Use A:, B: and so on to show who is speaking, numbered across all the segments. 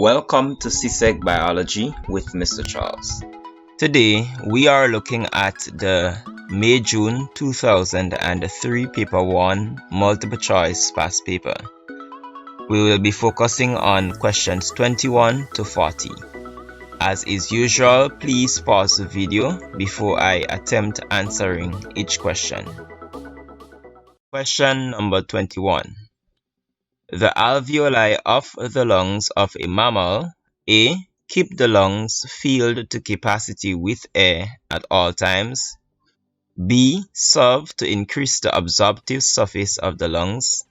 A: Welcome to CSEC Biology with Mr. Charles. Today we are looking at the May-June 2003 Paper 1 Multiple Choice Past Paper. We will be focusing on questions 21 to 40. As is usual, please pause the video before I attempt answering each question. Question number 21. The alveoli of the lungs of a mammal, A. Keep the lungs filled to capacity with air at all times. B. Serve to increase the absorptive surface of the lungs.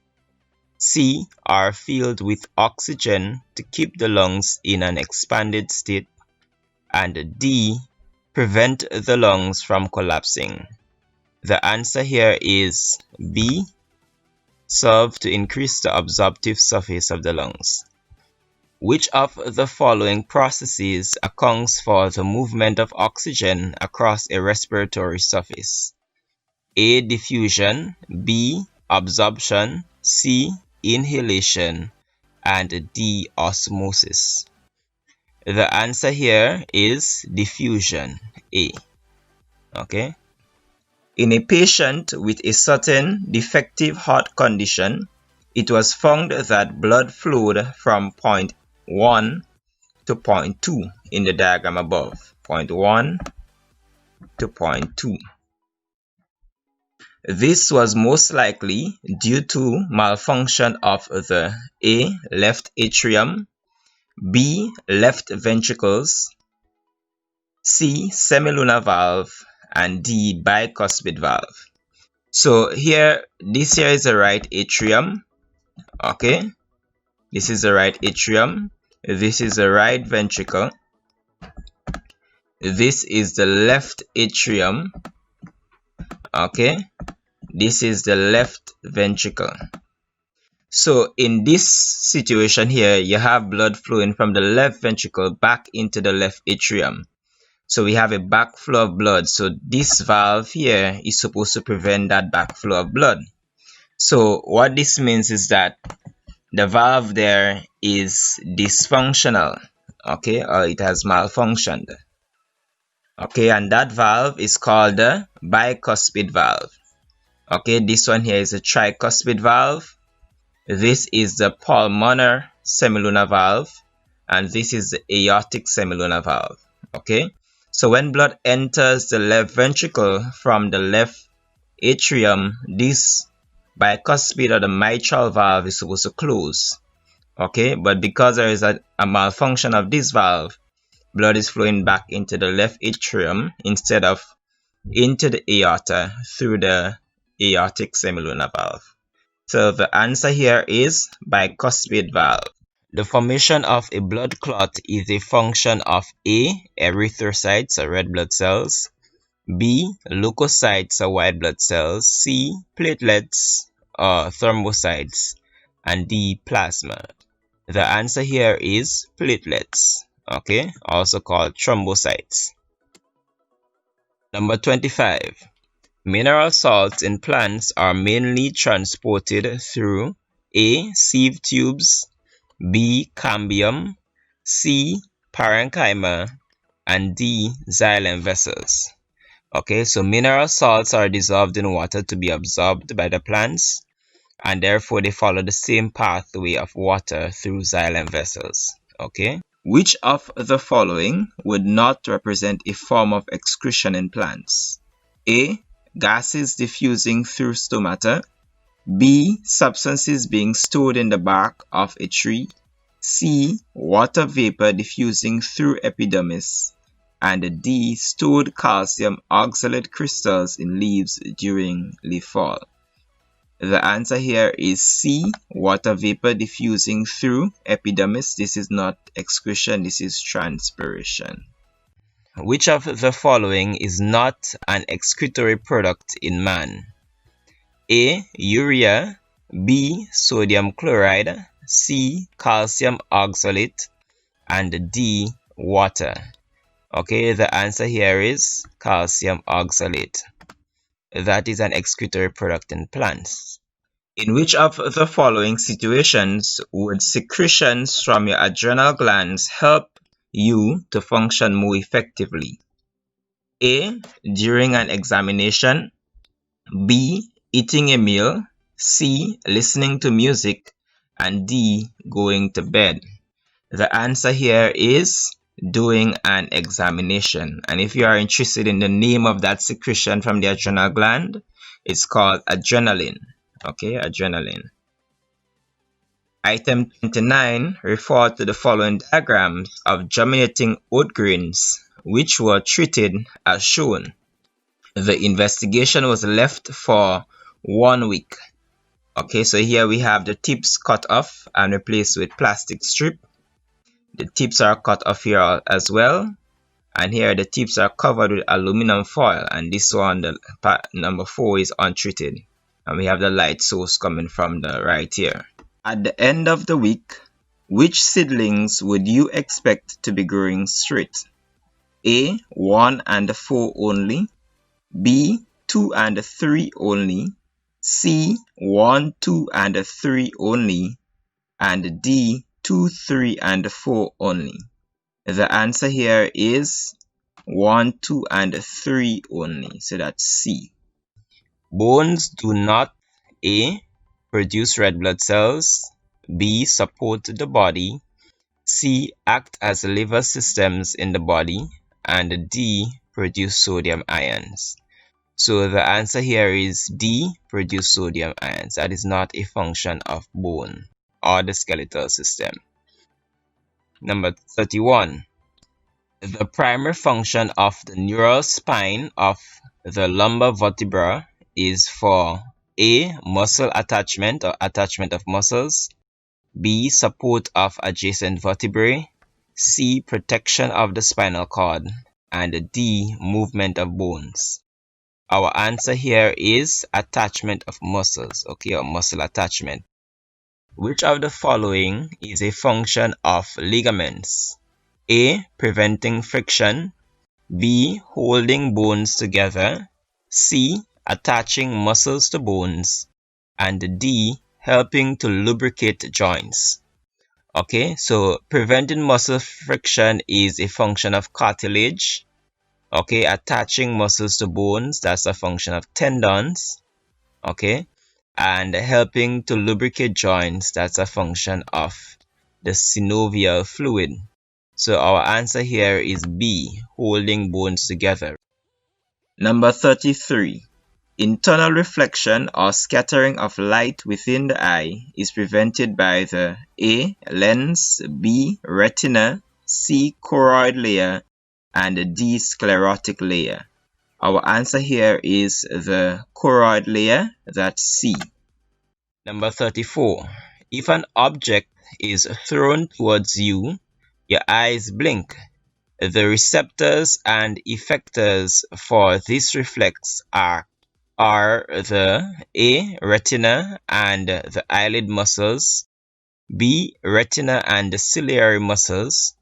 A: C. Are filled with oxygen to keep the lungs in an expanded state. And D. Prevent the lungs from collapsing. The answer here is B. Serve to increase the absorptive surface of the lungs. Which of the following processes accounts for the movement of oxygen across a respiratory surface? A. Diffusion, B. Absorption, C. Inhalation, and D. Osmosis. The answer here is diffusion, A. Okay. In a patient with a certain defective heart condition, it was found that blood flowed from point 1 to point 2 in the diagram above. Point 1 to point 2. This was most likely due to malfunction of the A. Left atrium, B. Left ventricles, C. Semilunar valve, and D. Bicuspid valve. So this here is the right atrium. Okay, this is the right atrium. This is the right ventricle. This is the left atrium. Okay, this is the left ventricle. So in this situation here, you have blood flowing from the left ventricle back into the left atrium. So we have a backflow of blood. So this valve here is supposed to prevent that backflow of blood. So what this means is that the valve there is dysfunctional, okay, or it has malfunctioned. Okay, and that valve is called the bicuspid valve. Okay, this one here is a tricuspid valve. This is the pulmonary semilunar valve, and this is the aortic semilunar valve. Okay. So when blood enters the left ventricle from the left atrium, this bicuspid or the mitral valve is supposed to close. Okay, but because there is a malfunction of this valve, blood is flowing back into the left atrium instead of into the aorta through the aortic semilunar valve. So the answer here is bicuspid valve. The formation of a blood clot is a function of A. Erythrocytes or red blood cells, B. Leukocytes or white blood cells, C. Platelets or thrombocytes, and D. Plasma. The answer here is platelets, okay, also called thrombocytes. Number 25. Mineral salts in plants are mainly transported through A. Sieve tubes, B. Cambium, C. Parenchyma, and D. Xylem vessels. Okay, so mineral salts are dissolved in water to be absorbed by the plants, and therefore they follow the same pathway of water through xylem vessels. Okay, which of the following would not represent a form of excretion in plants? A. Gases diffusing through stomata, B. Substances being stored in the bark of a tree, C. Water vapor diffusing through epidermis, and D. Stored calcium oxalate crystals in leaves during leaf fall. The answer here is C. Water vapor diffusing through epidermis. This is not excretion, this is transpiration. Which of the following is not an excretory product in man? A. Urea, B. Sodium chloride, C. Calcium oxalate, and D. Water. Okay, the answer here is calcium oxalate. That is an excretory product in plants. In which of the following situations would secretions from your adrenal glands help you to function more effectively? A. During an examination. B. Eating a meal. C. Listening to music. And D. Going to bed. The answer here is doing an examination. And if you are interested in the name of that secretion from the adrenal gland, it's called adrenaline. Okay, adrenaline. Item 29 refer to the following diagrams of germinating oat grains, which were treated as shown. The investigation was left for 1 week. Okay, so here we have the tips cut off and replaced with plastic strip. The tips are cut off here as well, and here the tips are covered with aluminum foil, and this one, the part number 4, is untreated, and we have the light source coming from the right here. At the end of the week, which seedlings would you expect to be growing straight? A. 1 and 4 only. B. 2 and 3 only. C. 1, 2 and 3 only. And D. 2, 3 and 4 only. The answer here is 1, 2 and 3 only. So that's C. Bones do not A. Produce red blood cells. B. Support the body. C. Act as liver systems in the body. And D. Produce sodium ions. So the answer here is D. Produce sodium ions. That is not a function of bone or the skeletal system. Number 31. The primary function of the neural spine of the lumbar vertebra is for A. Muscle attachment or attachment of muscles. B. Support of adjacent vertebrae. C. Protection of the spinal cord. And D. Movement of bones. Our answer here is attachment of muscles, okay, or muscle attachment. Which of the following is a function of ligaments? A. Preventing friction. B. Holding bones together. C. Attaching muscles to bones. And D. Helping to lubricate joints. Okay, so preventing muscle friction is a function of cartilage. Okay, attaching muscles to bones, that's a function of tendons. Okay, and helping to lubricate joints, that's a function of the synovial fluid. So our answer here is B, holding bones together. Number 33. Internal reflection or scattering of light within the eye is prevented by the A. Lens, B. Retina, C. Choroid layer, and D. Sclerotic layer. Our answer here is the choroid layer, that's C. Number 34. If an object is thrown towards you, your eyes blink. The receptors and effectors for this reflex are the A. Retina and the eyelid muscles, B. Retina and the ciliary muscles,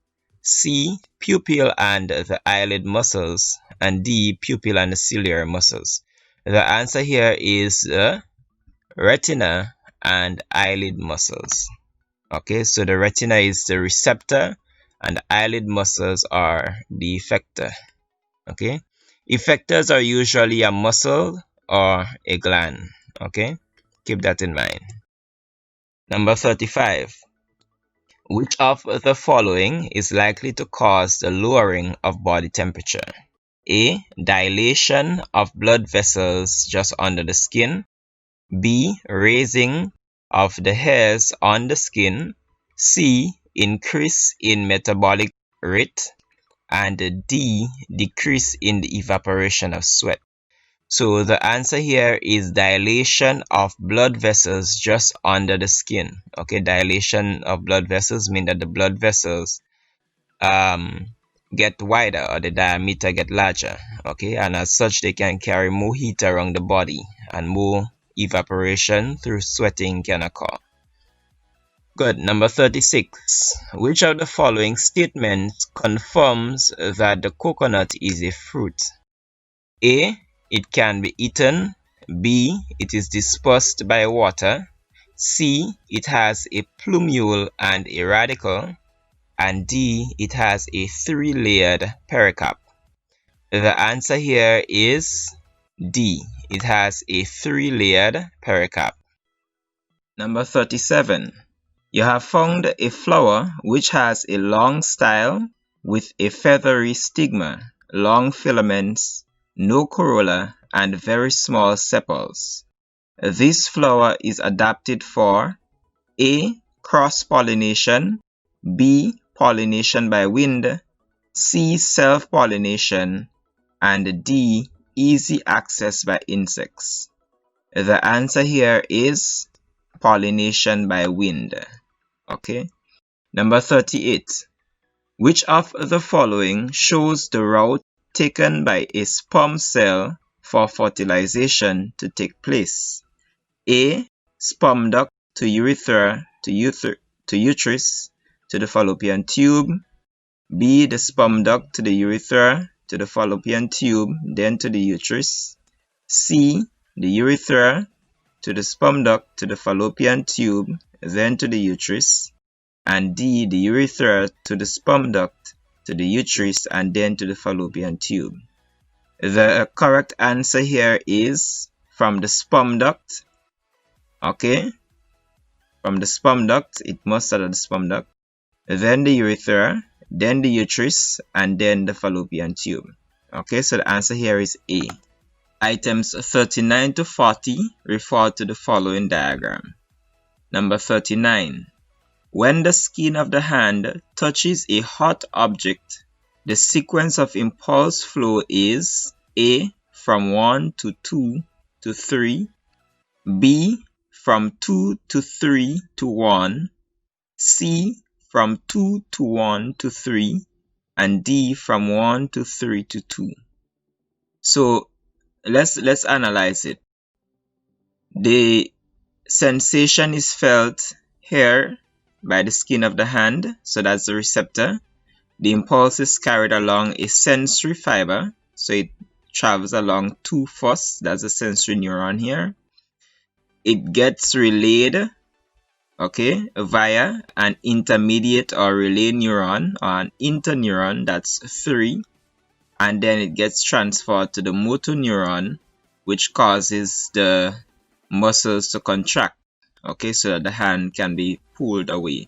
A: C. Pupil and the eyelid muscles, and D. Pupil and the ciliary muscles. The answer here is retina and eyelid muscles. Okay, so the retina is the receptor and the eyelid muscles are the effector. Okay, effectors are usually a muscle or a gland. Okay, keep that in mind. Number 35. Which of the following is likely to cause the lowering of body temperature? A. Dilation of blood vessels just under the skin. B. Raising of the hairs on the skin. C. Increase in metabolic rate. And D. Decrease in the evaporation of sweat. So the answer here is dilation of blood vessels just under the skin. Okay, dilation of blood vessels mean that the blood vessels get wider or the diameter get larger. Okay, and as such they can carry more heat around the body and more evaporation through sweating can occur. Good. Number 36. Which of the following statements confirms that the coconut is a fruit? A. It can be eaten. B, it is dispersed by water. C, it has a plumule and a radicle. And D, it has a 3-layered pericarp. The answer here is D. It has a 3-layered pericarp. Number 37. You have found a flower which has a long style with a feathery stigma, long filaments, no corolla, and very small sepals. This flower is adapted for A. Cross-pollination, B. Pollination by wind, C. Self-pollination, and D. Easy access by insects. The answer here is pollination by wind. Okay. Number 38. Which of the following shows the route taken by a sperm cell for fertilization to take place? A. Sperm duct to urethra to uterus to the fallopian tube. B. The sperm duct to the urethra to the fallopian tube, then to the uterus. C. The urethra to the sperm duct to the fallopian tube, then to the uterus. And D. The urethra to the sperm duct to the uterus and then to the fallopian tube. The correct answer here is from the sperm duct. Okay, from the sperm duct, it must start at the sperm duct, then the urethra, then the uterus, and then the fallopian tube. Okay, so the answer here is A. Items 39 to 40 refer to the following diagram. Number 39. When the skin of the hand touches a hot object, the sequence of impulse flow is A. From 1 to 2 to 3, B. From 2 to 3 to 1, C. From 2 to 1 to 3, and D. From 1 to 3 to 2. So let's analyze it. The sensation is felt here by the skin of the hand, so that's the receptor. The impulse is carried along a sensory fiber, so it travels along 2 first, that's a sensory neuron here. It gets relayed, okay, via an intermediate or relay neuron or an interneuron, that's 3, and then it gets transferred to the motor neuron, which causes the muscles to contract, okay, so that the hand can be pulled away.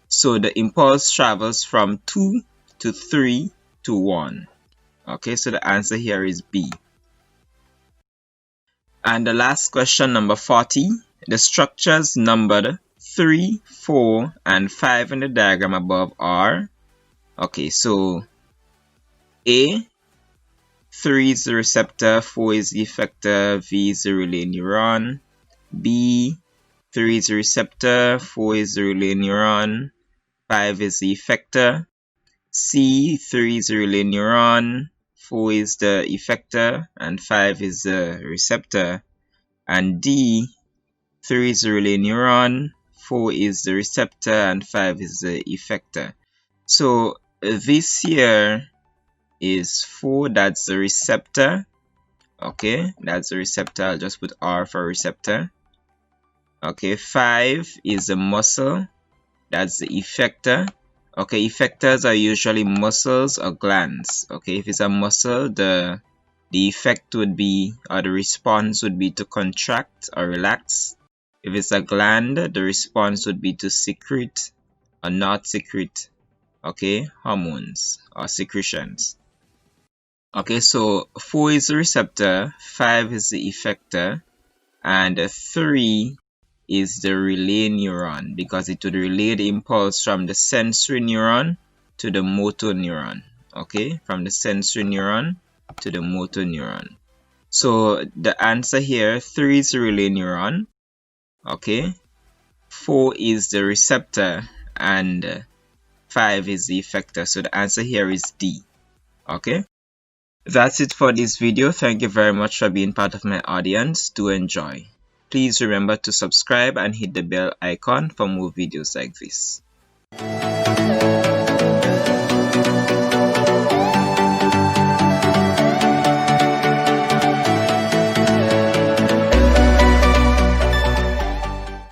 A: So the impulse travels from 2 to 3 to 1. Okay, so the answer here is B. And the last question, number 40. The structures numbered 3, 4, and 5 in the diagram above are, okay, so A, 3 is the receptor, 4 is the effector, V is the relay neuron. B, 3 is the receptor, 4 is the relay neuron, 5 is the effector. C, 3 is the relay neuron, 4 is the effector, and 5 is the receptor. And D, 3 is the relay neuron, 4 is the receptor, and 5 is the effector. So this here is 4, that's the receptor. Okay, that's the receptor. I'll just put R for receptor. Okay, 5 is the muscle, that's the effector. Okay, effectors are usually muscles or glands. Okay, if it's a muscle, the effect would be, or the response would be to contract or relax. If it's a gland, the response would be to secrete or not secrete, okay, hormones or secretions. Okay, so 4 is the receptor, 5 is the effector, and 3 is the relay neuron, because it would relay the impulse from the sensory neuron to the motor neuron. Okay, from the sensory neuron to the motor neuron. So the answer here, 3 is the relay neuron. Okay, 4 is the receptor, and 5 is the effector. So the answer here is D. Okay, that's it for this video. Thank you very much for being part of my audience. Do enjoy. Please remember to subscribe and hit the bell icon for more videos like this.